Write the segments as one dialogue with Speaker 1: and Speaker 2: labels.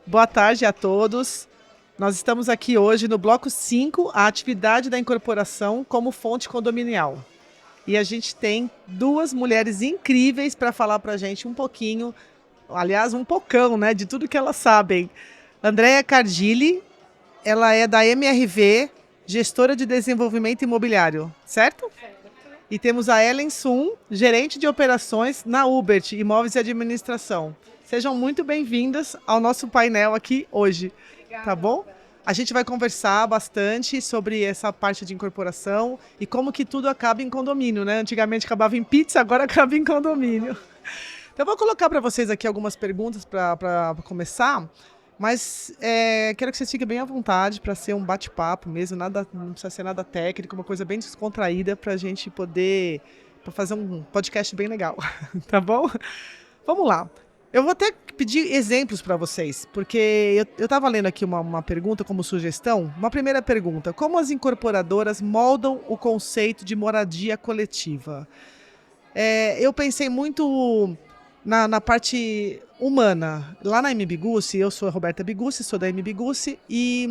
Speaker 1: Boa tarde a todos. Nós estamos aqui hoje no bloco 5, a atividade da incorporação como fonte condominial. E a gente tem duas mulheres incríveis para falar para a gente um pouquinho, aliás, um pocão, né, de tudo que elas sabem. Andréa Cardilli, ela é da MRV, gestora de desenvolvimento imobiliário, certo? E temos a Ellen Sun, gerente de operações na Ubert, Imóveis e Administração. Sejam muito bem-vindas ao nosso painel aqui hoje, tá bom? A gente vai conversar bastante sobre essa parte de incorporação e como que tudo acaba em condomínio, né? Antigamente acabava em pizza, agora acaba em condomínio. Então eu vou colocar para vocês aqui algumas perguntas para começar, mas quero que vocês fiquem bem à vontade para ser um bate-papo mesmo, nada, não precisa ser nada técnico, uma coisa bem descontraída para a gente poder pra fazer um podcast bem legal, tá bom? Vamos lá. Eu vou até pedir exemplos para vocês, porque eu estava lendo aqui uma pergunta como sugestão. Uma primeira pergunta: como as incorporadoras moldam o conceito de moradia coletiva? Eu pensei muito na parte humana. Lá na M. Bigucci, eu sou a Roberta Bigucci, sou da M. Bigucci, e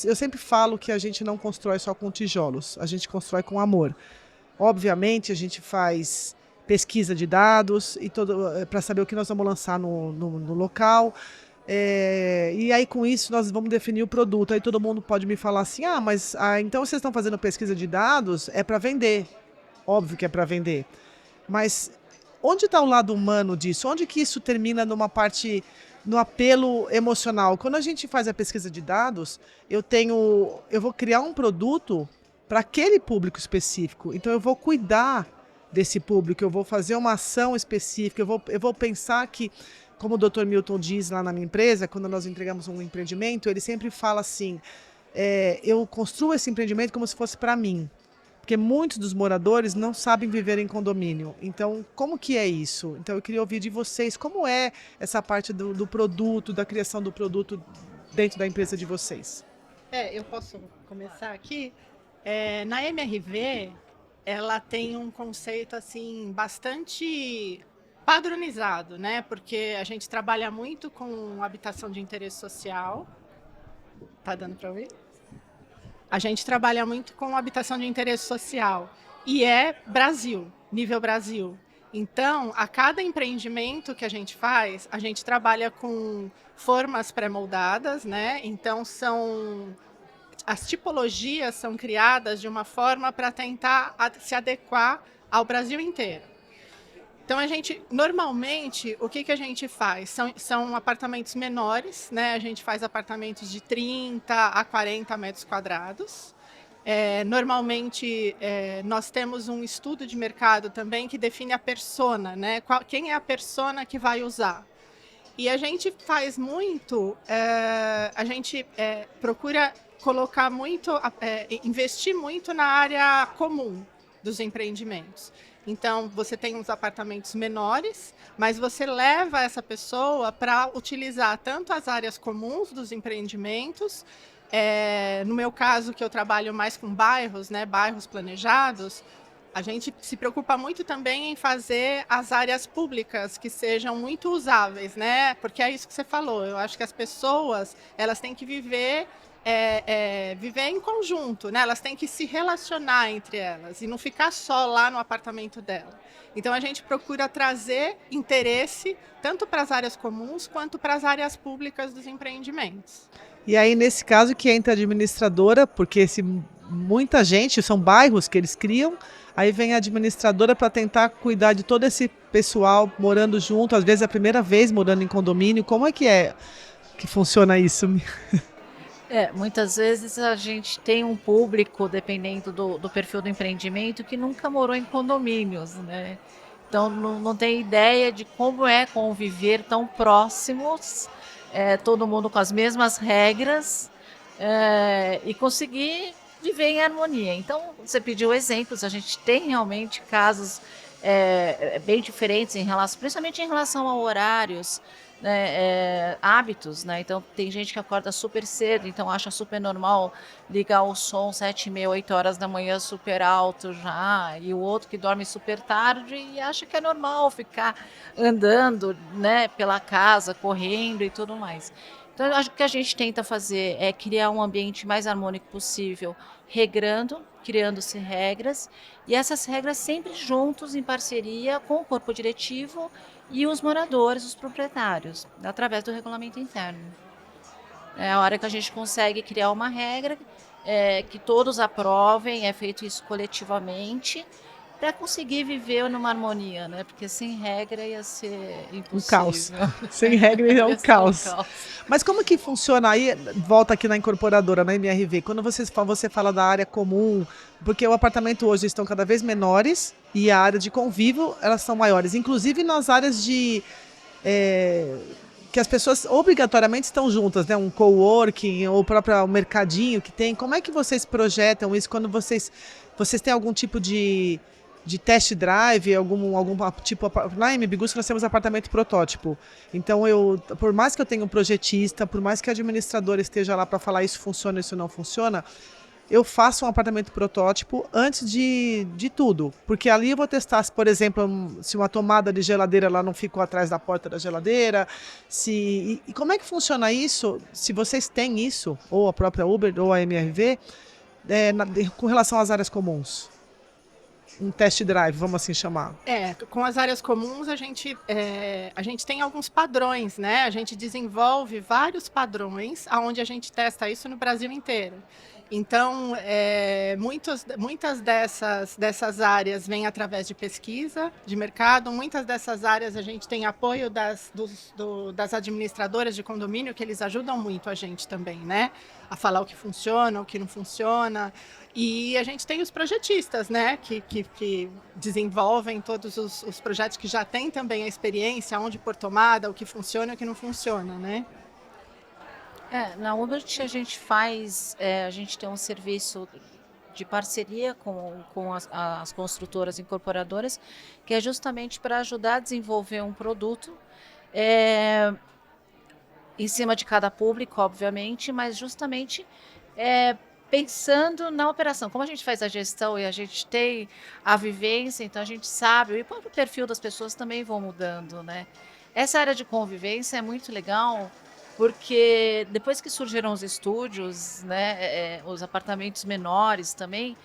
Speaker 1: eu sempre falo que a gente não constrói só com tijolos, a gente constrói com amor. Obviamente, a gente faz pesquisa de dados e para saber o que nós vamos lançar no local. E aí, com isso, nós vamos definir o produto. Aí todo mundo pode me falar assim: mas então vocês estão fazendo pesquisa de dados? É para vender. Óbvio que é para vender. Mas onde está o lado humano disso? Onde que isso termina numa parte, no apelo emocional? Quando a gente faz a pesquisa de dados, eu vou criar um produto para aquele público específico. Então eu vou cuidar desse público, eu vou fazer uma ação específica, eu vou pensar que, como o Dr. Milton diz lá na minha empresa, quando nós entregamos um empreendimento, ele sempre fala assim: eu construo esse empreendimento como se fosse para mim. Porque muitos dos moradores não sabem viver em condomínio. Então, como que é isso? Então, eu queria ouvir de vocês, como é essa parte do produto, da criação do produto dentro da empresa de vocês?
Speaker 2: Eu posso começar aqui. Na MRV, ela tem um conceito assim bastante padronizado, né? Porque a gente trabalha muito com habitação de interesse social. Tá dando para ouvir? A gente trabalha muito com habitação de interesse social e é Brasil, nível Brasil. Então, a cada empreendimento que a gente faz, a gente trabalha com formas pré-moldadas, né? Então, as tipologias são criadas de uma forma para tentar se adequar ao Brasil inteiro. Então, normalmente, o que a gente faz? São apartamentos menores, né? A gente faz apartamentos de 30 a 40 metros quadrados. Normalmente, nós temos um estudo de mercado também que define a persona, né? Quem é a persona que vai usar? E a gente faz muito, a gente procura colocar muito, investir muito na área comum dos empreendimentos. Então, você tem uns apartamentos menores, mas você leva essa pessoa para utilizar tanto as áreas comuns dos empreendimentos. No meu caso, que eu trabalho mais com bairros, né, bairros planejados, a gente se preocupa muito também em fazer as áreas públicas que sejam muito usáveis, né? Porque é isso que você falou. Eu acho que as pessoas elas têm que viver viver em conjunto, né? Elas têm que se relacionar entre elas e não ficar só lá no apartamento dela. Então a gente procura trazer interesse tanto para as áreas comuns quanto para as áreas públicas dos empreendimentos.
Speaker 1: E aí, nesse caso, que entra a administradora, porque muita gente, são bairros que eles criam, aí vem a administradora para tentar cuidar de todo esse pessoal morando junto, às vezes é a primeira vez morando em condomínio. Como é que funciona isso?
Speaker 3: Muitas vezes a gente tem um público, dependendo do perfil do empreendimento, que nunca morou em condomínios, né? Então não tem ideia de como é conviver tão próximos, todo mundo com as mesmas regras, e conseguir viver em harmonia. Então, você pediu exemplos, a gente tem realmente casos bem diferentes principalmente em relação a horários, né, hábitos, né? Então tem gente que acorda super cedo, então acha super normal ligar o som 7h30, 8 horas da manhã super alto já, e o outro que dorme super tarde e acha que é normal ficar andando, né, pela casa, correndo e tudo mais. Então, acho que o que a gente tenta fazer é criar um ambiente mais harmônico possível, regrando, criando-se regras, e essas regras sempre juntos, em parceria com o corpo diretivo e os moradores, os proprietários, através do regulamento interno. É a hora que a gente consegue criar uma regra, que todos aprovem, é feito isso coletivamente, para conseguir viver numa harmonia, né? Porque sem regra ia ser
Speaker 1: Um caos.
Speaker 3: impossível.
Speaker 1: Sem regra é um
Speaker 3: Ia ser
Speaker 1: caos. Mas como que funciona aí? Volta aqui na incorporadora, na MRV. Quando você fala da área comum, porque o apartamento hoje estão cada vez menores e a área de convívio elas são maiores, inclusive nas áreas de que as pessoas obrigatoriamente estão juntas, né? Um coworking ou o próprio mercadinho que tem. Como é que vocês projetam isso quando vocês têm algum tipo de test drive, algum tipo, lá em Mbiguçu nós temos apartamento protótipo. Então por mais que eu tenha um projetista, por mais que a administradora esteja lá para falar isso funciona, isso não funciona, eu faço um apartamento protótipo antes de tudo. Porque ali eu vou testar, por exemplo, se uma tomada de geladeira lá não ficou atrás da porta da geladeira. E como é que funciona isso? Se vocês têm isso, ou a própria Uber, ou a MRV, com relação às áreas comuns? Um test drive, vamos assim chamar.
Speaker 2: Com as áreas comuns a gente tem alguns padrões, né? A gente desenvolve vários padrões onde a gente testa isso no Brasil inteiro. Então, muitas dessas áreas vêm através de pesquisa de mercado, muitas dessas áreas a gente tem apoio das administradoras de condomínio, que eles ajudam muito a gente também, né? A falar o que funciona, o que não funciona. E a gente tem os projetistas, né, que desenvolvem todos os projetos, que já têm também a experiência, onde pôr tomada, o que funciona e o que não funciona, né?
Speaker 3: Na Uber a gente a gente tem um serviço de parceria com as construtoras incorporadoras, que é justamente para ajudar a desenvolver um produto em cima de cada público, obviamente, mas justamente pensando na operação. Como a gente faz a gestão e a gente tem a vivência, então a gente sabe, e o próprio perfil das pessoas também vão mudando, né? Essa área de convivência é muito legal, porque depois que surgiram os estúdios, né, os apartamentos menores também,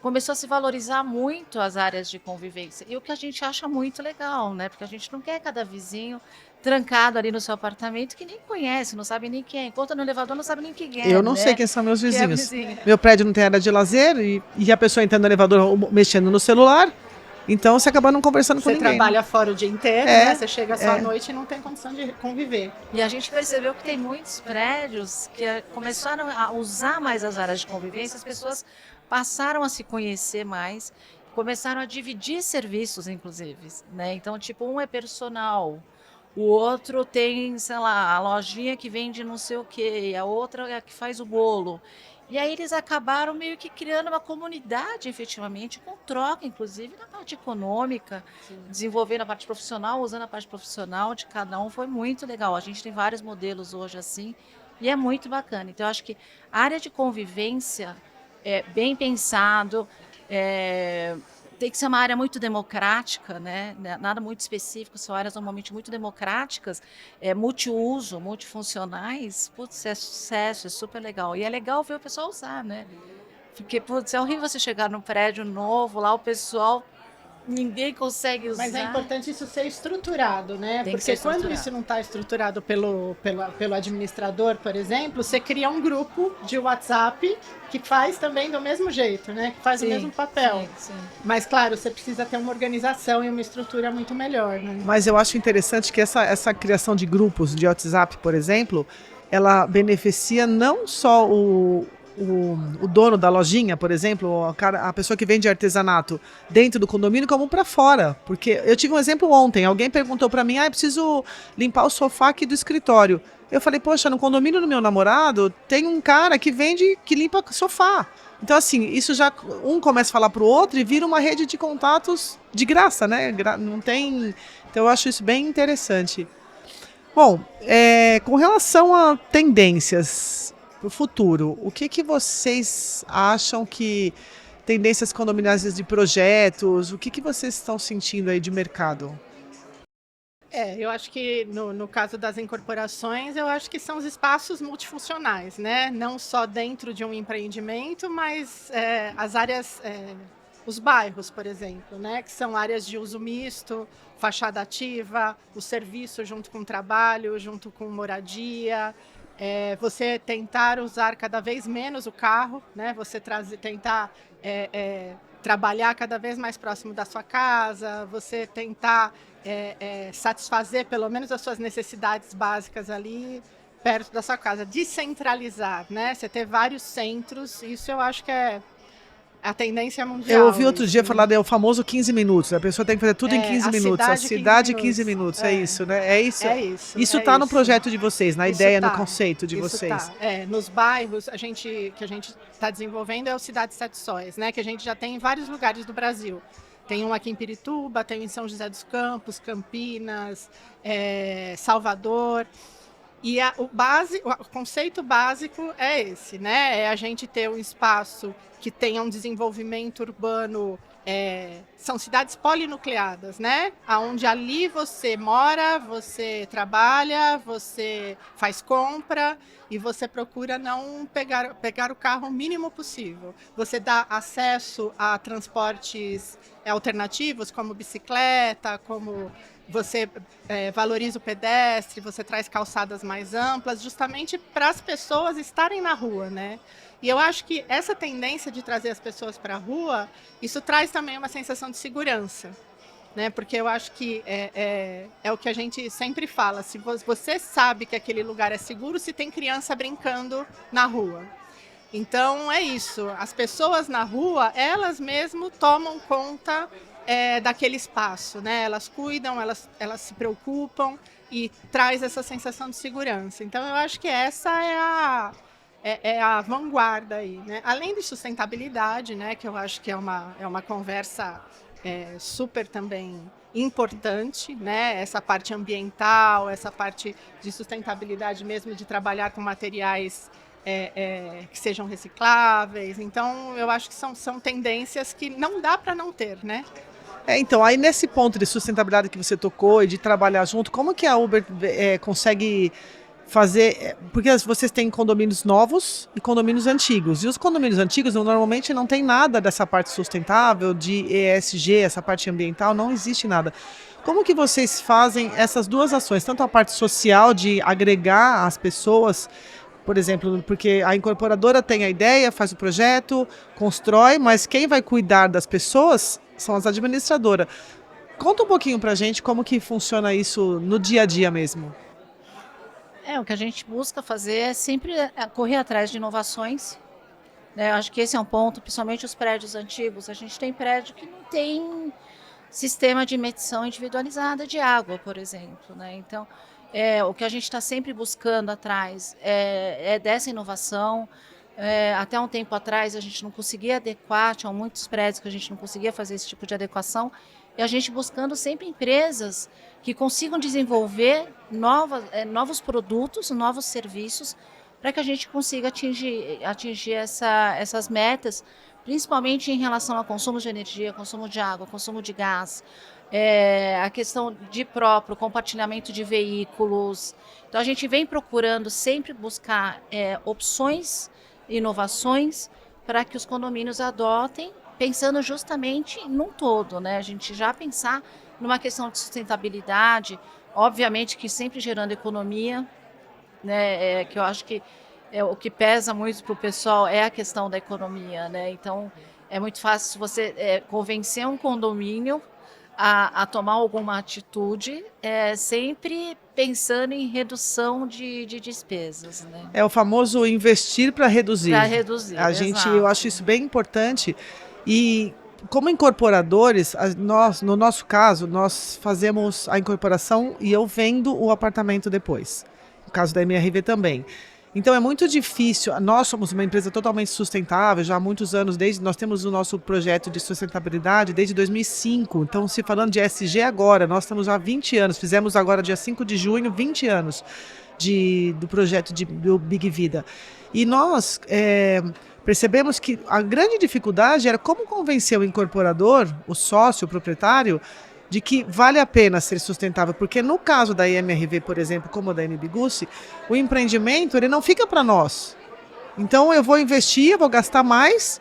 Speaker 3: começou a se valorizar muito as áreas de convivência. E o que a gente acha muito legal, né? Porque a gente não quer cada vizinho trancado ali no seu apartamento que nem conhece, não sabe nem quem é. Encontra no elevador, não sabe nem quem é.
Speaker 1: Eu não sei quem são meus vizinhos. Meu prédio não tem área de lazer e a pessoa entrando no elevador mexendo no celular. Então você acaba não conversando com ninguém.
Speaker 2: Você trabalha fora o dia inteiro, né? Você chega só à noite e não tem condição de conviver.
Speaker 3: E a gente percebeu que tem muitos prédios que começaram a usar mais as áreas de convivência, as pessoas passaram a se conhecer mais, começaram a dividir serviços, inclusive, né? Então, tipo, um é personal, o outro tem, sei lá, a lojinha que vende não sei o quê, a outra é a que faz o bolo. E aí eles acabaram meio que criando uma comunidade, efetivamente, com troca, inclusive, na parte econômica, desenvolvendo a parte profissional, usando a parte profissional de cada um, foi muito legal. A gente tem vários modelos hoje assim, e é muito bacana. Então, eu acho que a área de convivência é bem pensado, tem que ser uma área muito democrática, né? Nada muito específico, são áreas normalmente muito democráticas, multiuso, multifuncionais. Putz, é sucesso, é super legal. E é legal ver o pessoal usar, né? Porque, putz, é horrível você chegar num prédio novo, lá o pessoal, ninguém consegue usar.
Speaker 2: Mas é importante isso ser estruturado, né?
Speaker 3: Tem que
Speaker 2: Porque
Speaker 3: ser
Speaker 2: quando
Speaker 3: estruturado.
Speaker 2: isso não está estruturado pelo administrador, por exemplo, você cria um grupo de WhatsApp que faz também do mesmo jeito, né? Que faz o mesmo papel.
Speaker 3: Sim.
Speaker 2: Mas, claro, você precisa ter uma organização e uma estrutura muito melhor, né?
Speaker 1: Mas eu acho interessante que essa criação de grupos de WhatsApp, por exemplo, ela beneficia não só o dono da lojinha, por exemplo, a pessoa que vende artesanato dentro do condomínio, como para fora. Porque eu tive um exemplo ontem, alguém perguntou para mim, eu preciso limpar o sofá aqui do escritório. Eu falei, poxa, no condomínio do meu namorado tem um cara que limpa sofá. Então, assim, isso já um começa a falar pro outro e vira uma rede de contatos de graça, né? Não tem. Então, eu acho isso bem interessante. Bom, com relação a tendências para o futuro, o que vocês acham que tendências condominiais de projetos, o que vocês estão sentindo aí de mercado?
Speaker 2: Eu acho que no caso das incorporações, eu acho que são os espaços multifuncionais, né? Não só dentro de um empreendimento, mas as áreas, os bairros, por exemplo, né? Que são áreas de uso misto, fachada ativa, o serviço junto com o trabalho, junto com moradia. Você tentar usar cada vez menos o carro, né? Você tentar trabalhar cada vez mais próximo da sua casa, você tentar satisfazer pelo menos as suas necessidades básicas ali perto da sua casa. Descentralizar, né? Você ter vários centros, isso eu acho que é a tendência mundial.
Speaker 1: Eu ouvi outro dia falar do famoso 15 minutos. A pessoa tem que fazer tudo em 15 minutos. A cidade 15 minutos. É isso, né? É isso. Isso está no projeto de vocês, na ideia, no conceito de vocês.
Speaker 2: Nos bairros, que a gente está desenvolvendo é o Cidade Sete Sóis, né? Que a gente já tem em vários lugares do Brasil. Tem um aqui em Pirituba, tem um em São José dos Campos, Campinas, Salvador. E o conceito básico é esse, né? É a gente ter um espaço que tenha um desenvolvimento urbano, são cidades polinucleadas, né? Onde ali você mora, você trabalha, você faz compra e você procura não pegar o carro o mínimo possível. Você dá acesso a transportes alternativos, como bicicleta, como você valoriza o pedestre, você traz calçadas mais amplas, justamente para as pessoas estarem na rua, né? E eu acho que essa tendência de trazer as pessoas para a rua, isso traz também uma sensação de segurança, né? Porque eu acho que é o que a gente sempre fala, se você sabe que aquele lugar é seguro, se tem criança brincando na rua. Então é isso, as pessoas na rua, elas mesmo tomam conta daquele espaço, né? Elas cuidam, elas se preocupam e traz essa sensação de segurança. Então eu acho que essa é a vanguarda aí, né? Além de sustentabilidade, né? Que eu acho que é uma conversa super também importante, né? Essa parte ambiental, essa parte de sustentabilidade mesmo, de trabalhar com materiais que sejam recicláveis. Então eu acho que são tendências que não dá para não ter, né?
Speaker 1: Então, aí nesse ponto de sustentabilidade que você tocou e de trabalhar junto, como que a Uber consegue fazer, porque vocês têm condomínios novos e condomínios antigos, e os condomínios antigos normalmente não tem nada dessa parte sustentável, de ESG, essa parte ambiental, não existe nada. Como que vocês fazem essas duas ações, tanto a parte social de agregar as pessoas, por exemplo, porque a incorporadora tem a ideia, faz o projeto, constrói, mas quem vai cuidar das pessoas são as administradoras. Conta um pouquinho pra gente como que funciona isso no dia a dia mesmo.
Speaker 3: O que a gente busca fazer é sempre correr atrás de inovações, né? Eu acho que esse é um ponto, principalmente os prédios antigos. A gente tem prédio que não tem sistema de medição individualizada de água, por exemplo, né? Então, o que a gente está sempre buscando atrás é dessa inovação. Até um tempo atrás a gente não conseguia adequar, tinham muitos prédios que a gente não conseguia fazer esse tipo de adequação, e a gente buscando sempre empresas que consigam desenvolver novos produtos, novos serviços, para que a gente consiga atingir essas metas, principalmente em relação ao consumo de energia, consumo de água, consumo de gás, a questão de próprio compartilhamento de veículos. Então a gente vem procurando sempre buscar opções, inovações para que os condomínios adotem, pensando justamente num todo, né? A gente já pensar numa questão de sustentabilidade, obviamente que sempre gerando economia, né? Que eu acho que o que pesa muito para o pessoal é a questão da economia, né? Então é muito fácil você convencer um condomínio a tomar alguma atitude, sempre pensando em redução de despesas, né?
Speaker 1: É o famoso investir para reduzir.
Speaker 3: Para reduzir,
Speaker 1: eu acho isso bem importante. E como incorporadores, no nosso caso, nós fazemos a incorporação e eu vendo o apartamento depois. No caso da MRV também. Então é muito difícil, nós somos uma empresa totalmente sustentável, já há muitos anos, nós temos o nosso projeto de sustentabilidade desde 2005, então se falando de ESG agora, nós estamos há 20 anos, fizemos agora dia 5 de junho, 20 anos do projeto do Big Vida. E nós percebemos que a grande dificuldade era como convencer o incorporador, o sócio, o proprietário, de que vale a pena ser sustentável, porque no caso da IMRV, por exemplo, como a da NBGUSI, o empreendimento ele não fica para nós. Então eu vou investir, eu vou gastar mais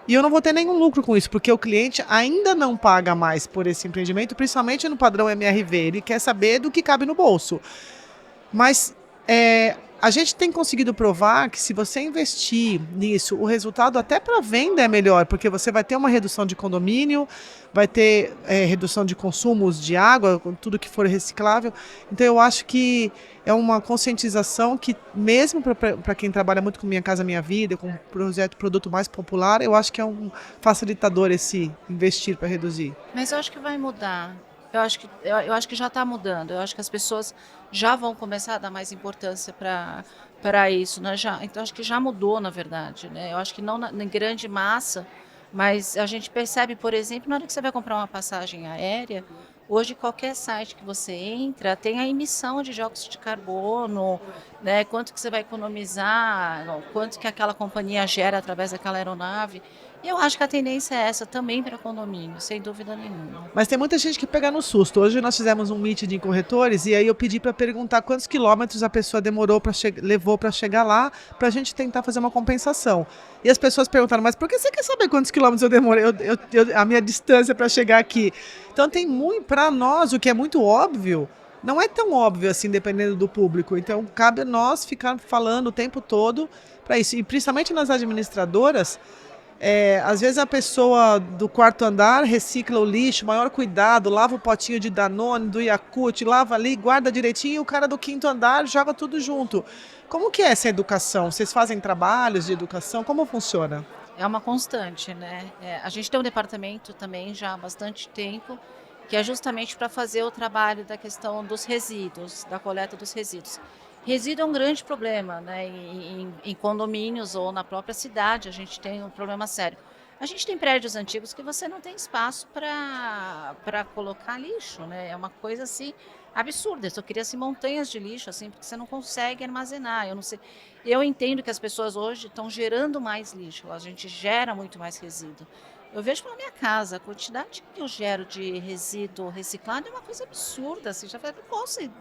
Speaker 1: e eu não vou ter nenhum lucro com isso, porque o cliente ainda não paga mais por esse empreendimento, principalmente no padrão MRV, ele quer saber do que cabe no bolso. Mas a gente tem conseguido provar que se você investir nisso, o resultado até para venda é melhor, porque você vai ter uma redução de condomínio, vai ter redução de consumos de água, tudo que for reciclável. Então eu acho que é uma conscientização que, mesmo para quem trabalha muito com Minha Casa Minha Vida, com produto mais popular, eu acho que é um facilitador esse investir para reduzir.
Speaker 3: Mas eu acho que vai mudar. Eu acho que já está mudando. Eu acho que as pessoas já vão começar a dar mais importância para isso, né? Então acho que já mudou, na verdade, né? Eu acho que não em grande massa, mas a gente percebe, por exemplo, na hora que você vai comprar uma passagem aérea, hoje qualquer site que você entra tem a emissão de dióxido de carbono, né? Quanto que você vai economizar, quanto que aquela companhia gera através daquela aeronave. E eu acho que a tendência é essa também para condomínio, sem dúvida nenhuma.
Speaker 1: Mas tem muita gente que pega no susto. Hoje nós fizemos um meeting em corretores e aí eu pedi para perguntar quantos quilômetros a pessoa levou para chegar lá, para a gente tentar fazer uma compensação. E as pessoas perguntaram, mas por que você quer saber quantos quilômetros eu demorei, a minha distância para chegar aqui? Então tem muito, para nós, o que é muito óbvio, não é tão óbvio assim, dependendo do público. Então cabe a nós ficar falando o tempo todo para isso. E principalmente nas administradoras, às vezes a pessoa do quarto andar recicla o lixo, maior cuidado, lava o potinho de Danone, do Yakult, lava ali, guarda direitinho, e o cara do quinto andar joga tudo junto. Como que é essa educação? Vocês fazem trabalhos de educação? Como funciona?
Speaker 3: É uma constante, né? A gente tem um departamento também já há bastante tempo, que é justamente para fazer o trabalho da questão dos resíduos, da coleta dos resíduos. Resíduo é um grande problema, né? Em condomínios ou na própria cidade a gente tem um problema sério. A gente tem prédios antigos que você não tem espaço para colocar lixo, né? É uma coisa assim absurda. Eu só queria assim, montanhas de lixo, assim, porque você não consegue armazenar. Eu não sei. Eu entendo que as pessoas hoje estão gerando mais lixo, a gente gera muito mais resíduo. Eu vejo pela minha casa, a quantidade que eu gero de resíduo reciclado é uma coisa absurda. Assim, já falei,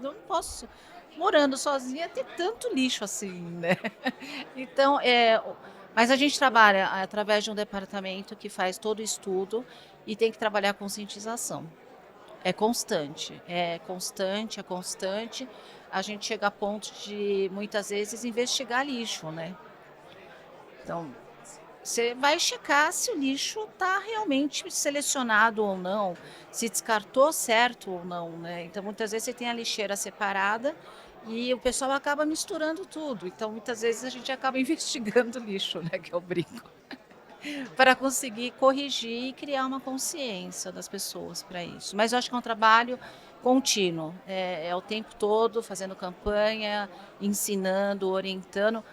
Speaker 3: não posso morando sozinha ter tanto lixo assim, né? Então, mas a gente trabalha através de um departamento que faz todo o estudo e tem que trabalhar a conscientização. É constante, é constante, é constante. A gente chega a ponto de, muitas vezes, investigar lixo, né? Então, você vai checar se o lixo está realmente selecionado ou não, se descartou certo ou não, né? Então, muitas vezes você tem a lixeira separada e o pessoal acaba misturando tudo. Então, muitas vezes a gente acaba investigando lixo, né? Que é o brinco. Para conseguir corrigir e criar uma consciência das pessoas para isso. Mas eu acho que é um trabalho contínuo, é o tempo todo fazendo campanha, ensinando, orientando.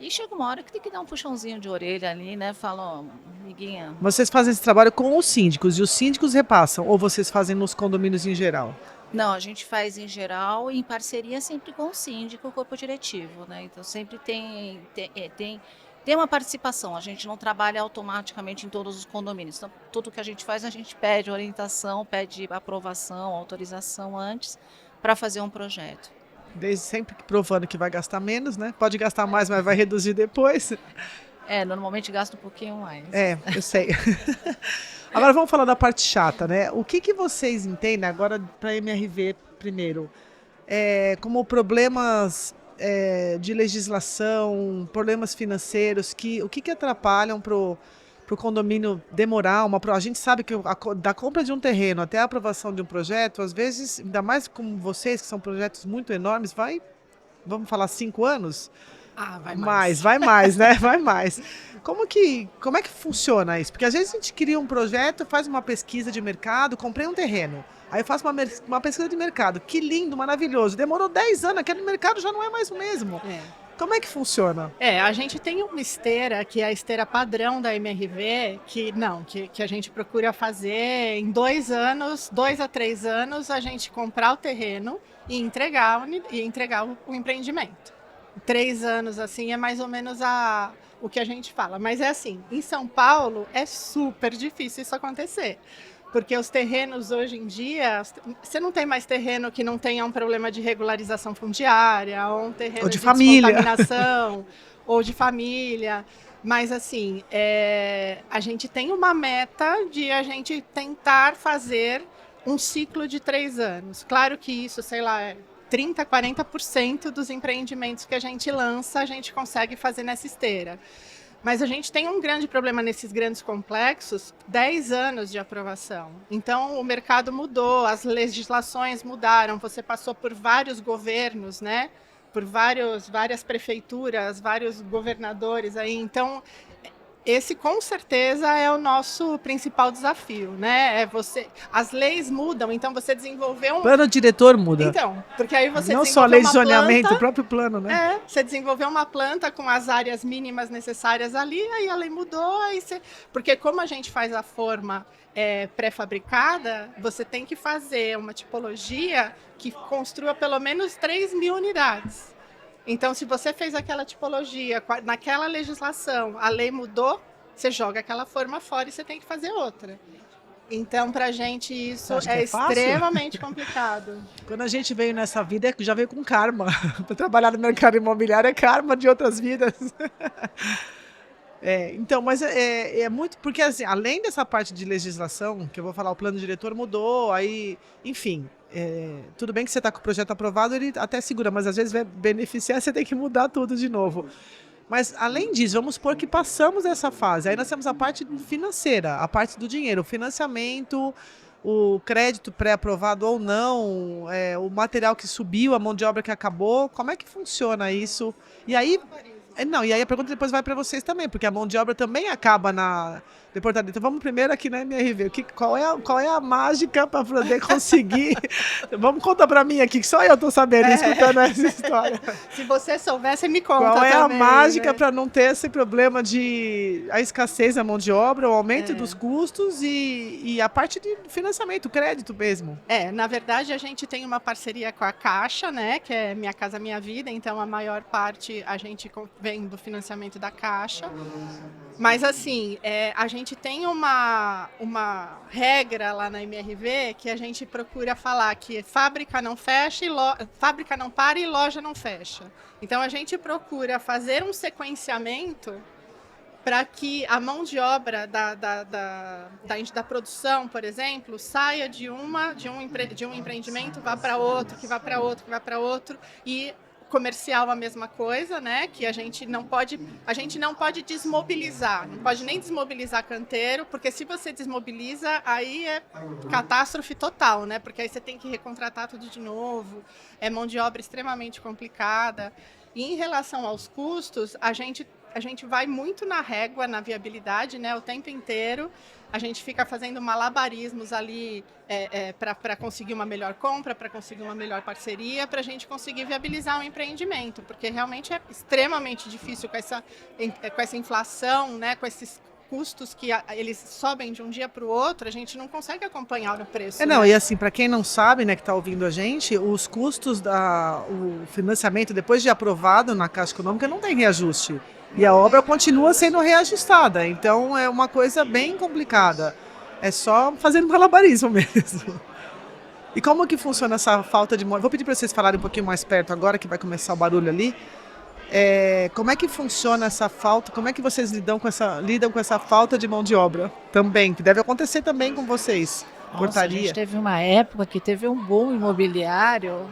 Speaker 3: E chega uma hora que tem que dar um puxãozinho de orelha ali, né? Fala, ó, amiguinha.
Speaker 1: Vocês fazem esse trabalho com os síndicos e os síndicos repassam, ou vocês fazem nos condomínios em geral?
Speaker 3: Não, a gente faz em geral em parceria sempre com o síndico e o corpo diretivo, né? Então sempre tem uma participação, a gente não trabalha automaticamente em todos os condomínios. Então, tudo que a gente faz, a gente pede orientação, pede aprovação, autorização antes para fazer um projeto.
Speaker 1: Desde sempre provando que vai gastar menos, né? Pode gastar mais, mas vai reduzir depois.
Speaker 3: Normalmente gasta um pouquinho mais.
Speaker 1: Eu sei. Agora vamos falar da parte chata, né? O que vocês entendem agora para a MRV primeiro? Como problemas de legislação, problemas financeiros, o que atrapalham para o condomínio demorar a gente sabe que da compra de um terreno até a aprovação de um projeto, às vezes, ainda mais como vocês, que são projetos muito enormes, vamos falar 5 anos?
Speaker 2: Vai mais.
Speaker 1: Vai mais, né? Vai mais. Como é que funciona isso? Porque às vezes a gente cria um projeto, faz uma pesquisa de mercado, comprei um terreno, aí eu faço uma pesquisa de mercado, que lindo, maravilhoso, demorou 10 anos, aquele mercado já não é mais o mesmo. Como é que funciona?
Speaker 2: A gente tem uma esteira, que é a esteira padrão da MRV, que a gente procura fazer em 2 a 3 anos, a gente comprar o terreno e entregar o empreendimento. 3 anos, assim, é mais ou menos o que a gente fala. Mas é assim, em São Paulo é super difícil isso acontecer. Porque os terrenos hoje em dia, você não tem mais terreno que não tenha um problema de regularização fundiária, ou um terreno
Speaker 1: Ou de
Speaker 2: de
Speaker 1: família.
Speaker 2: descontaminação, ou de família. Mas assim, a gente tem uma meta de a gente tentar fazer um ciclo de 3 anos. Claro que isso, sei lá, 30%, 40% dos empreendimentos que a gente lança, a gente consegue fazer nessa esteira. Mas a gente tem um grande problema nesses grandes complexos, 10 anos de aprovação. Então, o mercado mudou, as legislações mudaram, você passou por vários governos, né? Por várias prefeituras, vários governadores aí. Então, esse com certeza é o nosso principal desafio, né? As leis mudam, então você desenvolveu
Speaker 1: O plano diretor muda.
Speaker 2: Então, porque aí você
Speaker 1: não só a
Speaker 2: desenvolveu
Speaker 1: lei de
Speaker 2: uma
Speaker 1: zoneamento,
Speaker 2: planta,
Speaker 1: o próprio plano, né?
Speaker 2: você desenvolveu uma planta com as áreas mínimas necessárias ali, aí a lei mudou, porque como a gente faz a forma pré-fabricada, você tem que fazer uma tipologia que construa pelo menos 3.000 unidades. Então, se você fez aquela tipologia, naquela legislação, a lei mudou, você joga aquela forma fora e você tem que fazer outra. Então, para a gente, isso é extremamente complicado.
Speaker 1: Quando a gente veio nessa vida, já veio com karma. Para trabalhar no mercado imobiliário é karma de outras vidas. Então, mas é muito... Porque, assim, além dessa parte de legislação, que eu vou falar, o plano diretor mudou, aí, enfim... tudo bem que você está com o projeto aprovado, ele até segura, mas às vezes vai beneficiar, você tem que mudar tudo de novo. Mas, além disso, vamos supor que passamos essa fase. Aí nós temos a parte financeira, a parte do dinheiro, o financiamento, o crédito pré-aprovado ou não, o material que subiu, a mão de obra que acabou. Como é que funciona isso? E aí... e aí a pergunta depois vai para vocês também, porque a mão de obra também acaba na deportaria. Então vamos primeiro aqui na MRV. Qual é a mágica para poder conseguir? Vamos contar para mim aqui, que só eu estou sabendo, escutando essa história.
Speaker 2: Se você souber, você me conta.
Speaker 1: Qual é
Speaker 2: também,
Speaker 1: a mágica,
Speaker 2: né?
Speaker 1: para não ter esse problema de a escassez da mão de obra, o aumento dos custos e a parte de financiamento, crédito mesmo?
Speaker 2: Na verdade, a gente tem uma parceria com a Caixa, né, que é Minha Casa Minha Vida, então a maior parte a gente vem do financiamento da Caixa. Mas, assim, a gente tem uma regra lá na MRV que a gente procura falar que fábrica não fecha, fábrica não para e loja não fecha. Então, a gente procura fazer um sequenciamento para que a mão de obra da produção, por exemplo, saia de um empreendimento, vá para outro, que vá para outro, que vá para outro, e comercial a mesma coisa, né? Que a gente não pode desmobilizar, não pode nem desmobilizar canteiro, porque se você desmobiliza, aí é catástrofe total, né? Porque aí você tem que recontratar tudo de novo, é mão de obra extremamente complicada. E em relação aos custos, a gente vai muito na régua, na viabilidade, né? O tempo inteiro. A gente fica fazendo malabarismos ali para conseguir uma melhor compra, para conseguir uma melhor parceria, para a gente conseguir viabilizar um empreendimento, porque realmente é extremamente difícil com essa inflação, né? Com esses custos que eles sobem de um dia para o outro, a gente não consegue acompanhar o preço.
Speaker 1: Não,
Speaker 2: né?
Speaker 1: e assim, para quem não sabe, né, que está ouvindo a gente, os custos o financiamento, depois de aprovado na Caixa Econômica, não tem reajuste. E a obra continua sendo reajustada. Então, é uma coisa bem complicada. É só fazendo malabarismo mesmo. E como que funciona essa falta de mão? Vou pedir para vocês falarem um pouquinho mais perto agora, que vai começar o barulho ali. Como é que funciona essa falta? Como é que vocês lidam com essa falta de mão de obra também? Que deve acontecer também com vocês. Portaria.
Speaker 3: A gente teve uma época que teve um boom imobiliário,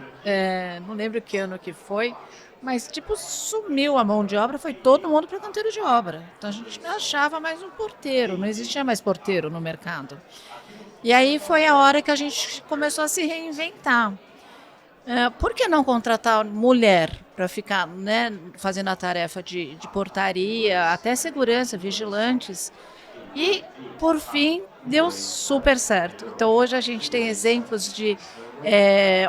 Speaker 3: não lembro que ano que foi, mas tipo sumiu a mão de obra, foi todo mundo para canteiro de obra. Então a gente não achava mais um porteiro, não existia mais porteiro no mercado. E aí foi a hora que a gente começou a se reinventar. Por que não contratar mulher para ficar, né, fazendo a tarefa de portaria, até segurança, vigilantes? E, por fim, deu super certo. Então, hoje a gente tem exemplos de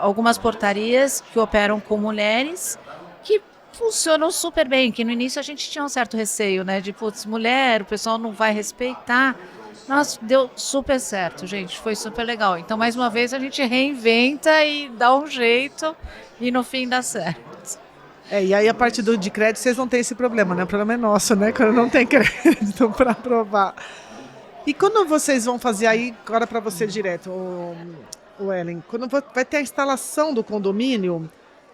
Speaker 3: algumas portarias que operam com mulheres que funcionam super bem, que no início a gente tinha um certo receio, né, de, putz, mulher, o pessoal não vai respeitar. Nossa, deu super certo, gente, foi super legal. Então, mais uma vez, a gente reinventa e dá um jeito e no fim dá certo.
Speaker 1: E aí a parte de crédito, vocês não têm esse problema, né? O problema é nosso, né? Quando não tem crédito para aprovar. E quando vocês vão fazer aí, agora para você direto, o Ellen, quando vai ter a instalação do condomínio,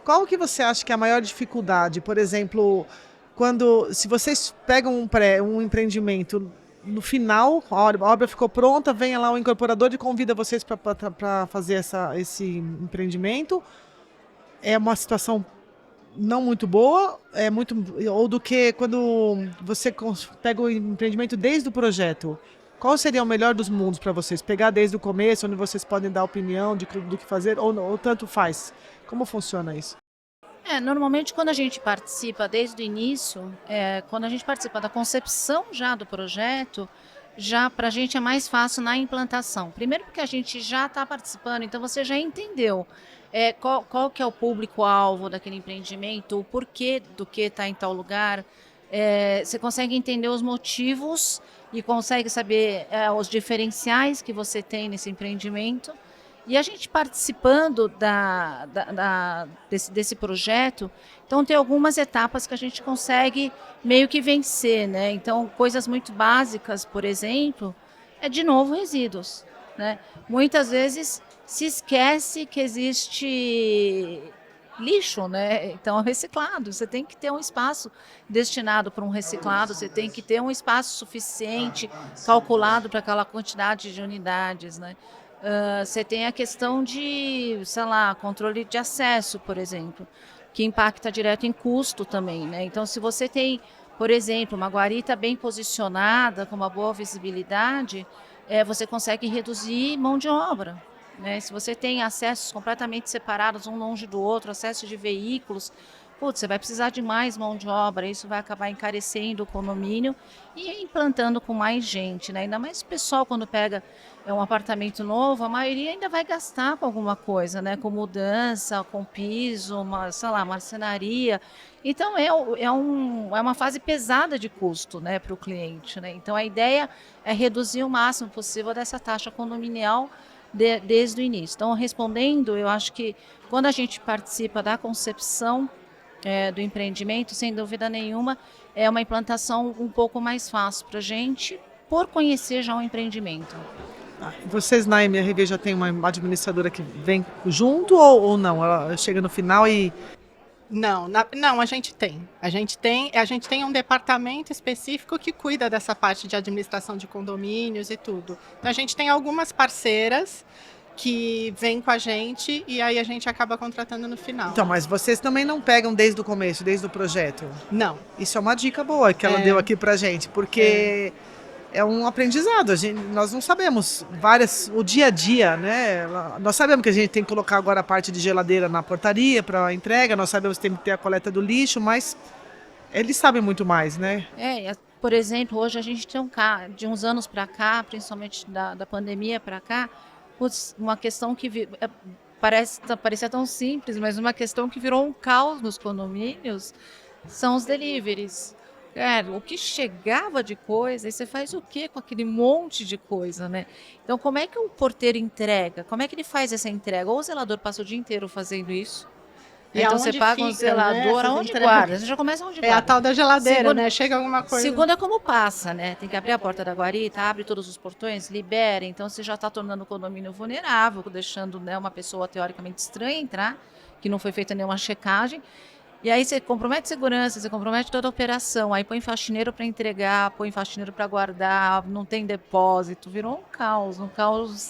Speaker 1: qual que você acha que é a maior dificuldade? Por exemplo, se vocês pegam um empreendimento no final, a obra ficou pronta, vem lá o incorporador e convida vocês para fazer esse empreendimento. É uma situação não muito boa, ou do que quando você pega o empreendimento desde o projeto. Qual seria o melhor dos mundos para vocês? Pegar desde o começo, onde vocês podem dar opinião do que fazer, ou tanto faz? Como funciona isso?
Speaker 3: Normalmente quando a gente participa desde o início, quando a gente participa da concepção já do projeto, já para a gente é mais fácil na implantação. Primeiro porque a gente já está participando, então você já entendeu qual que é o público-alvo daquele empreendimento, o porquê do que está em tal lugar. Você consegue entender os motivos e consegue saber os diferenciais que você tem nesse empreendimento. E a gente participando desse projeto, então tem algumas etapas que a gente consegue meio que vencer, né? Então, coisas muito básicas, por exemplo, de novo, resíduos, né? Muitas vezes se esquece que existe lixo, né? Então, reciclado. Você tem que ter um espaço destinado para um reciclado, você tem que ter um espaço suficiente, calculado para aquela quantidade de unidades, né? Você tem a questão de, sei lá, controle de acesso, por exemplo, que impacta direto em custo também, né? Então, se você tem, por exemplo, uma guarita bem posicionada, com uma boa visibilidade, você consegue reduzir mão de obra, né? Se você tem acessos completamente separados, um longe do outro, acesso de veículos, você vai precisar de mais mão de obra, isso vai acabar encarecendo o condomínio e implantando com mais gente, né? Ainda mais o pessoal quando pega um apartamento novo, a maioria ainda vai gastar com alguma coisa, né? Com mudança, com piso, sei lá, marcenaria. Então é uma fase pesada de custo, né, para o cliente, né? Então a ideia é reduzir o máximo possível dessa taxa condominial desde o início. Então, respondendo, eu acho que quando a gente participa da concepção do empreendimento, sem dúvida nenhuma, é uma implantação um pouco mais fácil para a gente, por conhecer já o empreendimento.
Speaker 1: Vocês na MRV já tem uma administradora que vem junto ou não? Ela chega no final e...
Speaker 2: Não, a gente tem. A gente tem um departamento específico que cuida dessa parte de administração de condomínios e tudo. Então, a gente tem algumas parceiras que vêm com a gente e aí a gente acaba contratando no final.
Speaker 1: Então, mas vocês também não pegam desde o começo, desde o projeto?
Speaker 2: Não.
Speaker 1: Isso é uma dica boa que ela deu aqui pra gente, porque é um aprendizado. Nós não sabemos o dia a dia, né? Nós sabemos que a gente tem que colocar agora a parte de geladeira na portaria para entrega, nós sabemos que tem que ter a coleta do lixo, mas eles sabem muito mais, né?
Speaker 3: Por exemplo, hoje a gente tem de uns anos para cá, principalmente da pandemia para cá, uma questão que parecia tão simples, mas uma questão que virou um caos nos condomínios são os deliveries. O que chegava de coisa, e você faz o que com aquele monte de coisa, né? Então, como é que o porteiro entrega? Como é que ele faz essa entrega? Ou o zelador passa o dia inteiro fazendo isso?
Speaker 2: E
Speaker 3: então você paga um zelador,
Speaker 2: né?
Speaker 3: Aonde guarda? Você já começa onde guarda.
Speaker 2: É a tal da geladeira, né? Chega alguma coisa.
Speaker 3: Segundo é como passa, né? Tem que abrir a porta da guarita, abre todos os portões, libera. Então você já está tornando o condomínio vulnerável, deixando, né, uma pessoa teoricamente estranha entrar, que não foi feita nenhuma checagem. E aí você compromete segurança, você compromete toda a operação, aí põe faxineiro para entregar, põe faxineiro para guardar, não tem depósito, virou um caos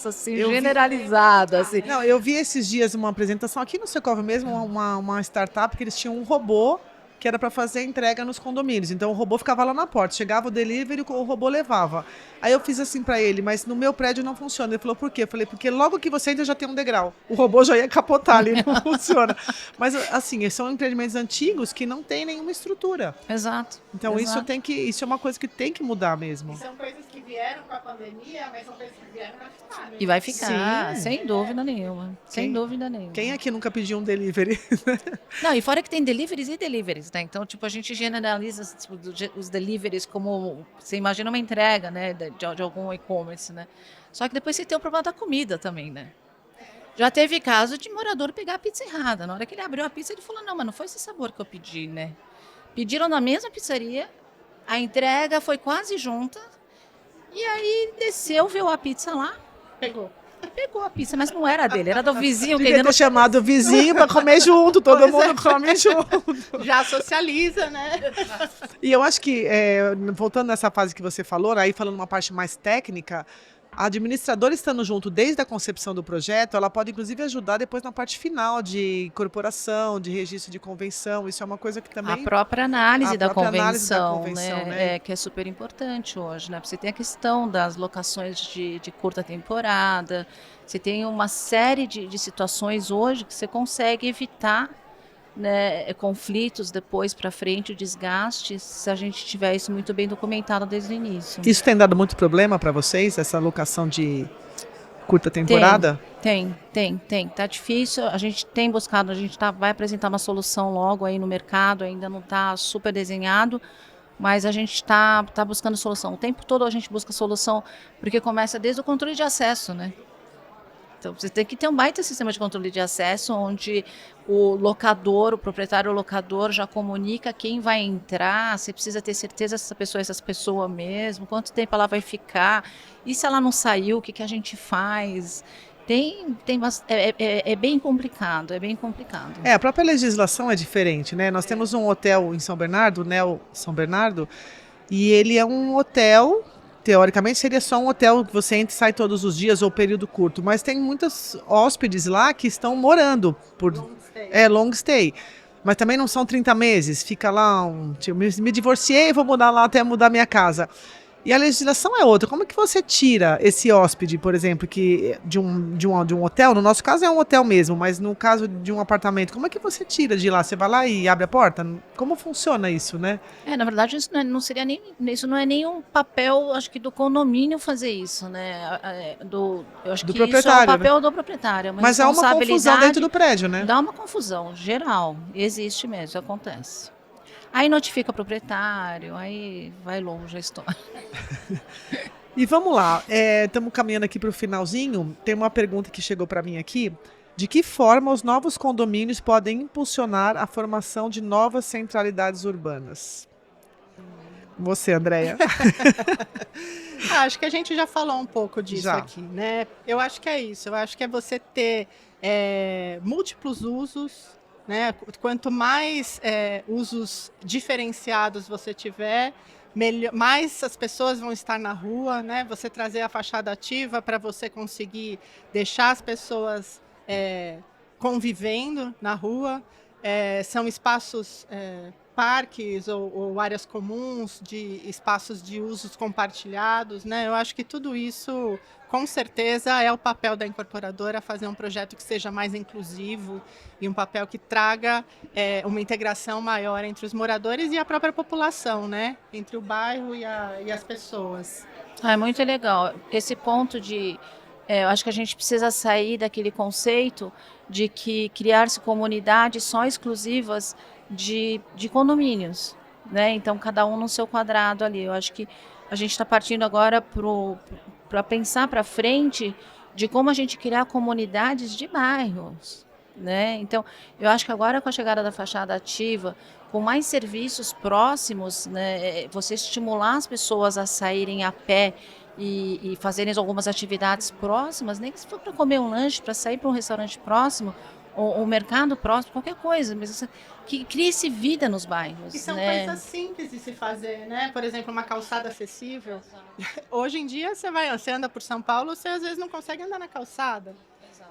Speaker 3: assim, generalizado. Assim.
Speaker 1: Não, eu vi esses dias uma apresentação aqui no Secov mesmo, uma startup que eles tinham um robô que era para fazer a entrega nos condomínios. Então o robô ficava lá na porta, chegava o delivery, o robô levava. Aí eu fiz assim para ele, mas no meu prédio não funciona. Ele falou, por quê? Eu falei, porque logo que você entra já tem um degrau. O robô já ia capotar ali, não funciona. Mas assim, são empreendimentos antigos que não tem nenhuma estrutura.
Speaker 3: Exato.
Speaker 1: Então isso é uma coisa que tem que mudar mesmo.
Speaker 2: E são coisas que vieram com a pandemia, mas são coisas que vieram para ficar. Né?
Speaker 3: E vai ficar, sem dúvida nenhuma. Sem dúvida nenhuma.
Speaker 1: Quem aqui nunca pediu um delivery?
Speaker 3: Não, e fora que tem deliveries e deliveries, né? Então, tipo, a gente generaliza os deliveries como, você imagina uma entrega, né, de algum e-commerce, né? Só que depois você tem o problema da comida também, né? Já teve caso de morador pegar a pizza errada. Na hora que ele abriu a pizza, ele falou, não, mas não foi esse sabor que eu pedi, né? Pediram na mesma pizzaria, a entrega foi quase junta, E aí desceu, viu a pizza lá,
Speaker 2: Pegou.
Speaker 3: pegou a pizza, mas não era dele, era do vizinho que
Speaker 1: Devia
Speaker 3: ainda
Speaker 1: ter chamado o vizinho para comer junto, todo
Speaker 2: Pois
Speaker 1: mundo come junto.
Speaker 2: Já socializa, né?
Speaker 1: E eu acho que, voltando nessa fase que você falou, aí falando uma parte mais técnica, a administradora estando junto desde a concepção do projeto, ela pode inclusive ajudar depois na parte final de incorporação, de registro de convenção. Isso é uma coisa que também...
Speaker 3: a própria análise da
Speaker 1: análise da
Speaker 3: convenção,
Speaker 1: convenção,
Speaker 3: né?
Speaker 1: né?
Speaker 3: Que é super importante hoje, né? Você tem a questão das locações de curta temporada, você tem uma série de situações hoje que você consegue evitar, né, conflitos depois para frente, o desgaste, se a gente tiver isso muito bem documentado desde o início.
Speaker 1: Isso tem dado muito problema para vocês, essa locação de curta temporada?
Speaker 3: Tem. Tá difícil. A gente tem buscado, vai apresentar uma solução logo aí no mercado, ainda não está super desenhado, mas a gente está buscando solução. O tempo todo a gente busca solução, porque começa desde o controle de acesso, né? Então, você tem que ter um baita sistema de controle de acesso, onde o locador, o proprietário locador já comunica quem vai entrar, você precisa ter certeza se essa pessoa mesmo, quanto tempo ela vai ficar, e se ela não saiu, o que a gente faz? É bem complicado, é bem complicado.
Speaker 1: A própria legislação é diferente, né? Nós temos um hotel em São Bernardo, Neo São Bernardo, e ele é um hotel... Teoricamente seria só um hotel que você entra e sai todos os dias ou período curto, mas tem muitos hóspedes lá que estão morando por long stay. Mas também não são 30 meses, fica lá me divorciei, vou mudar lá até mudar minha casa. E a legislação é outra. Como é que você tira esse hóspede, por exemplo, que de um hotel? No nosso caso é um hotel mesmo, mas no caso de um apartamento, como é que você tira de lá? Você vai lá e abre a porta? Como funciona isso, né?
Speaker 3: Na verdade, isso não seria isso não é nenhum papel, acho que do condomínio fazer isso, né? Eu acho
Speaker 1: Do
Speaker 3: que
Speaker 1: proprietário,
Speaker 3: isso é o papel do proprietário.
Speaker 1: Mas há uma confusão dentro do prédio, né?
Speaker 3: Dá uma confusão geral, existe mesmo, acontece. Aí notifica o proprietário, aí vai longe a história.
Speaker 1: E vamos lá, estamos caminhando aqui para o finalzinho. Tem uma pergunta que chegou para mim aqui. De que forma os novos condomínios podem impulsionar a formação de novas centralidades urbanas? Você, Andréia.
Speaker 2: Acho que a gente já falou um pouco disso aqui, né? Eu acho que é isso. Eu acho que é você ter múltiplos usos, né? Quanto mais usos diferenciados você tiver, mais as pessoas vão estar na rua, né? Você trazer a fachada ativa para você conseguir deixar as pessoas convivendo na rua. São espaços, parques ou áreas comuns, de espaços de usos compartilhados, né? Eu acho que tudo isso, com certeza, é o papel da incorporadora, fazer um projeto que seja mais inclusivo e um papel que traga uma integração maior entre os moradores e a própria população, né? Entre o bairro e as pessoas.
Speaker 3: É muito legal. Esse ponto eu acho que a gente precisa sair daquele conceito de que criar-se comunidades só exclusivas de condomínios, né? Então, cada um no seu quadrado ali. Eu acho que a gente está partindo agora para pensar para frente de como a gente criar comunidades de bairros, né? Então, eu acho que agora com a chegada da fachada ativa, com mais serviços próximos, né, você estimular as pessoas a saírem a pé e fazerem algumas atividades próximas, nem que se for para comer um lanche, para sair para um restaurante próximo, ou um mercado próximo, qualquer coisa, mas que crie-se vida nos bairros.
Speaker 2: E são coisas simples de se fazer, né? Por exemplo, uma calçada acessível. Hoje em dia, você anda por São Paulo, você às vezes não consegue andar na calçada.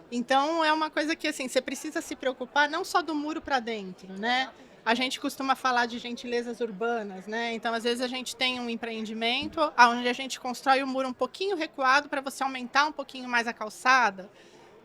Speaker 2: Então, é uma coisa que assim, você precisa se preocupar não só do muro para dentro, né? A gente costuma falar de gentilezas urbanas, né? Então, às vezes, a gente tem um empreendimento onde a gente constrói o muro um pouquinho recuado para você aumentar um pouquinho mais a calçada,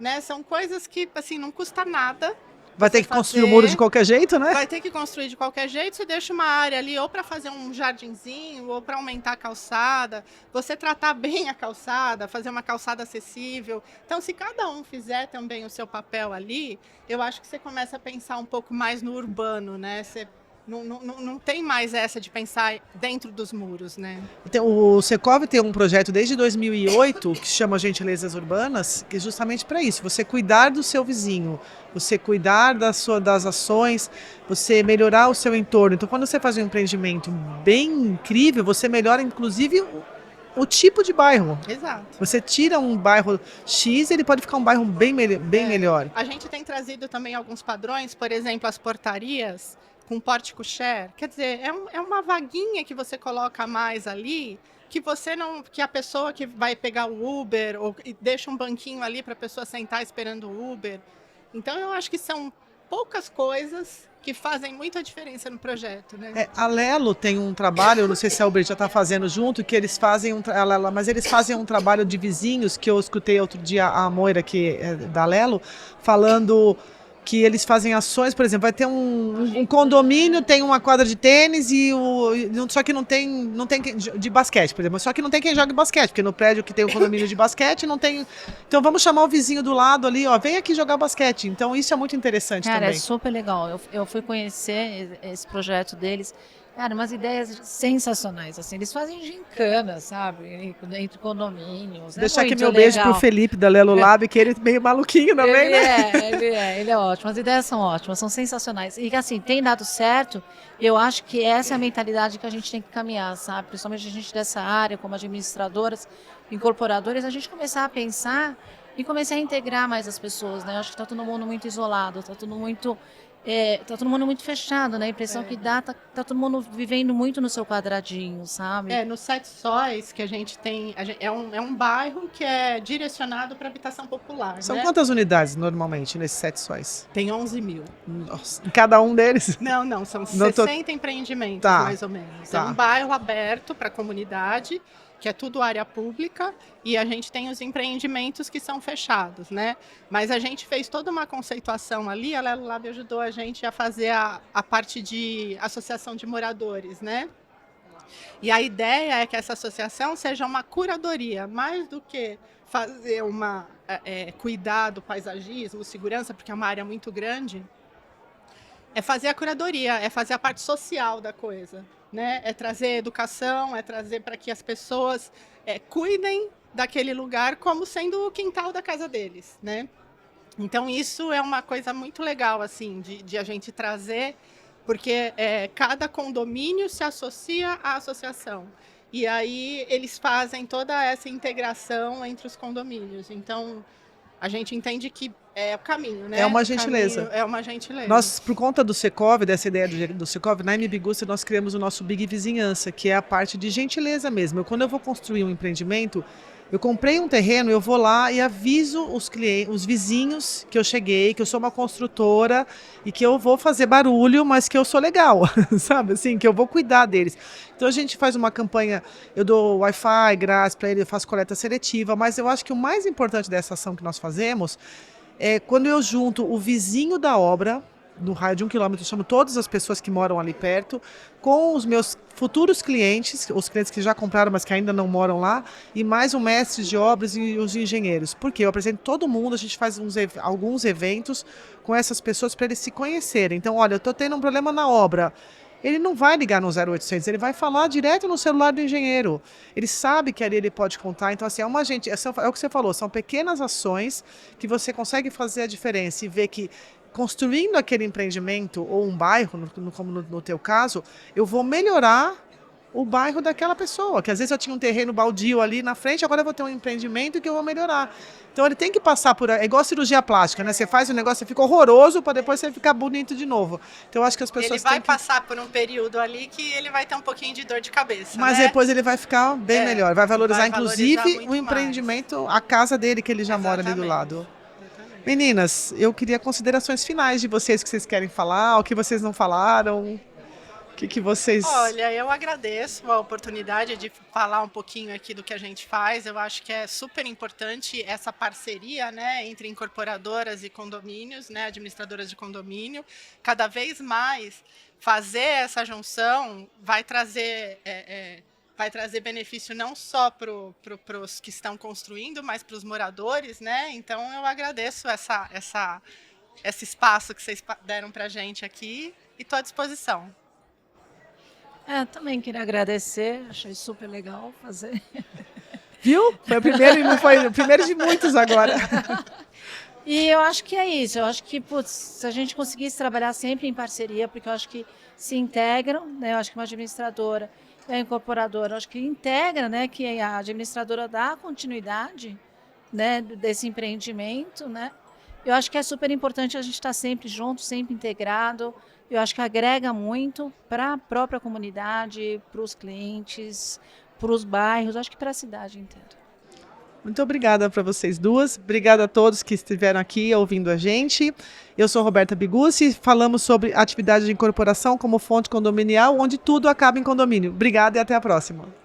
Speaker 2: né? São coisas que, assim, não custa nada.
Speaker 1: Vai ter que construir o muro de qualquer jeito, né?
Speaker 2: Vai ter que construir de qualquer jeito. Você deixa uma área ali ou para fazer um jardinzinho ou para aumentar a calçada. Você tratar bem a calçada, fazer uma calçada acessível. Então, se cada um fizer também o seu papel ali, eu acho que você começa a pensar um pouco mais no urbano, né? Você não tem mais essa de pensar dentro dos muros, né?
Speaker 1: Então, o Secov tem um projeto desde 2008 que se chama Gentilezas Urbanas, que é justamente para isso, você cuidar do seu vizinho, você cuidar das ações, você melhorar o seu entorno. Então, quando você faz um empreendimento bem incrível, você melhora inclusive o tipo de bairro.
Speaker 2: Exato.
Speaker 1: Você tira um bairro X, ele pode ficar um bairro bem melhor.
Speaker 2: A gente tem trazido também alguns padrões, por exemplo, as portarias com pórtico share. Quer dizer, é uma vaguinha que você coloca a mais ali, que você não, que a pessoa que vai pegar o Uber ou deixa um banquinho ali para a pessoa sentar esperando o Uber. Então eu acho que são poucas coisas que fazem muita diferença no projeto, né?
Speaker 1: A Lelo tem um trabalho, eu não sei se a Uber já está fazendo junto, que eles fazem mas eles fazem um trabalho de vizinhos, que eu escutei outro dia a Moira, que é da Lelo, falando que eles fazem ações, por exemplo, vai ter um condomínio, tem uma quadra de tênis só que não tem de basquete, por exemplo, só que não tem quem jogue basquete, porque no prédio que tem o condomínio de basquete não tem. Então vamos chamar o vizinho do lado ali, ó, vem aqui jogar basquete. Então isso é muito interessante também.
Speaker 3: Cara, é super legal. Eu fui conhecer esse projeto deles. Cara, umas ideias sensacionais, assim, eles fazem gincana, sabe, entre condomínios.
Speaker 1: Deixar aqui meu beijo pro Felipe da Lelo Lab, que ele é meio maluquinho também, né?
Speaker 3: Ele é ótimo, as ideias são ótimas, são sensacionais. E assim, tem dado certo, eu acho que essa é a mentalidade que a gente tem que caminhar, sabe, principalmente a gente dessa área, como administradoras, incorporadoras, a gente começar a pensar e começar a integrar mais as pessoas, né, eu acho que está todo mundo muito isolado, está todo mundo muito fechado, né? A impressão que dá, tá todo mundo vivendo muito no seu quadradinho, sabe?
Speaker 2: No Sete Sóis que a gente tem, é um bairro que é direcionado para habitação popular.
Speaker 1: São
Speaker 2: né?
Speaker 1: quantas unidades normalmente nesses 7 sóis?
Speaker 2: Tem 11 mil.
Speaker 1: Nossa, em cada um deles?
Speaker 2: Não, são 60 empreendimentos, mais ou menos.
Speaker 1: Tá.
Speaker 2: É um bairro aberto para a comunidade, que é tudo área pública, e a gente tem os empreendimentos que são fechados, né? Mas a gente fez toda uma conceituação ali, a Lelo Lab ajudou a gente a fazer a parte de associação de moradores, né? E a ideia é que essa associação seja uma curadoria, mais do que fazer cuidar do paisagismo, segurança, porque é uma área muito grande, é fazer a curadoria, é fazer a parte social da coisa. Né? É trazer educação, é trazer para que as pessoas cuidem daquele lugar como sendo o quintal da casa deles, né? Então isso é uma coisa muito legal assim de a gente trazer, porque cada condomínio se associa à associação e aí eles fazem toda essa integração entre os condomínios. Então a gente entende que é o caminho, né?
Speaker 1: É uma gentileza.
Speaker 2: É uma gentileza.
Speaker 1: Nós, por conta do Secov, dessa ideia do Secov, na MB Gusta nós criamos o nosso Big Vizinhança, que é a parte de gentileza mesmo. Quando eu vou construir um empreendimento, eu comprei um terreno, eu vou lá e aviso os clientes, os vizinhos que eu cheguei, que eu sou uma construtora e que eu vou fazer barulho, mas que eu sou legal, sabe? Assim, que eu vou cuidar deles. Então a gente faz uma campanha, eu dou Wi-Fi grátis para ele, eu faço coleta seletiva, mas eu acho que o mais importante dessa ação que nós fazemos é quando eu junto o vizinho da obra, no raio de 1 quilômetro, eu chamo todas as pessoas que moram ali perto, com os meus futuros clientes, os clientes que já compraram, mas que ainda não moram lá, e mais o mestre de obras e os engenheiros. Porque eu apresento todo mundo, a gente faz alguns eventos com essas pessoas para eles se conhecerem. Então, olha, eu estou tendo um problema na obra. Ele não vai ligar no 0800, ele vai falar direto no celular do engenheiro. Ele sabe que ali ele pode contar. Então, assim, é o que você falou, são pequenas ações que você consegue fazer a diferença e ver que construindo aquele empreendimento ou um bairro, como no teu caso, eu vou melhorar o bairro daquela pessoa, que às vezes eu tinha um terreno baldio ali na frente, agora eu vou ter um empreendimento que eu vou melhorar. Então ele tem que passar por... É igual cirurgia plástica, né? Você faz o negócio, você fica horroroso para depois você ficar bonito de novo. Então eu acho que as pessoas
Speaker 2: ele vai passar por um período ali que ele vai ter um pouquinho de dor de cabeça,
Speaker 1: mas
Speaker 2: né?
Speaker 1: Depois ele vai ficar bem melhor. Vai valorizar, inclusive, o
Speaker 2: empreendimento,
Speaker 1: a casa dele que ele já mora ali do lado. Meninas, eu queria considerações finais de vocês que vocês querem falar, o que vocês não falaram. O que vocês...
Speaker 2: Olha, eu agradeço a oportunidade de falar um pouquinho aqui do que a gente faz. Eu acho que é super importante essa parceria, né, entre incorporadoras e condomínios, né, administradoras de condomínio. Cada vez mais fazer essa junção vai trazer benefício não só para os que estão construindo, mas para os moradores, né? Então eu agradeço esse espaço que vocês deram para a gente aqui e estou à disposição.
Speaker 3: Também queria agradecer, achei super legal fazer.
Speaker 1: Viu? Foi o primeiro e não foi o primeiro de muitos agora.
Speaker 3: E eu acho que é isso, eu acho que se a gente conseguisse trabalhar sempre em parceria, porque eu acho que se integram, né? Eu acho que uma administradora é a incorporadora, acho que integra, né, que a administradora dá continuidade, né, desse empreendimento, né. Eu acho que é super importante a gente estar sempre junto, sempre integrado. Eu acho que agrega muito para a própria comunidade, para os clientes, para os bairros, acho que para a cidade inteira.
Speaker 1: Muito obrigada para vocês duas. Obrigada a todos que estiveram aqui ouvindo a gente. Eu sou Roberta Bigucci. Falamos sobre atividade de incorporação como fonte condominial, onde tudo acaba em condomínio. Obrigada e até a próxima.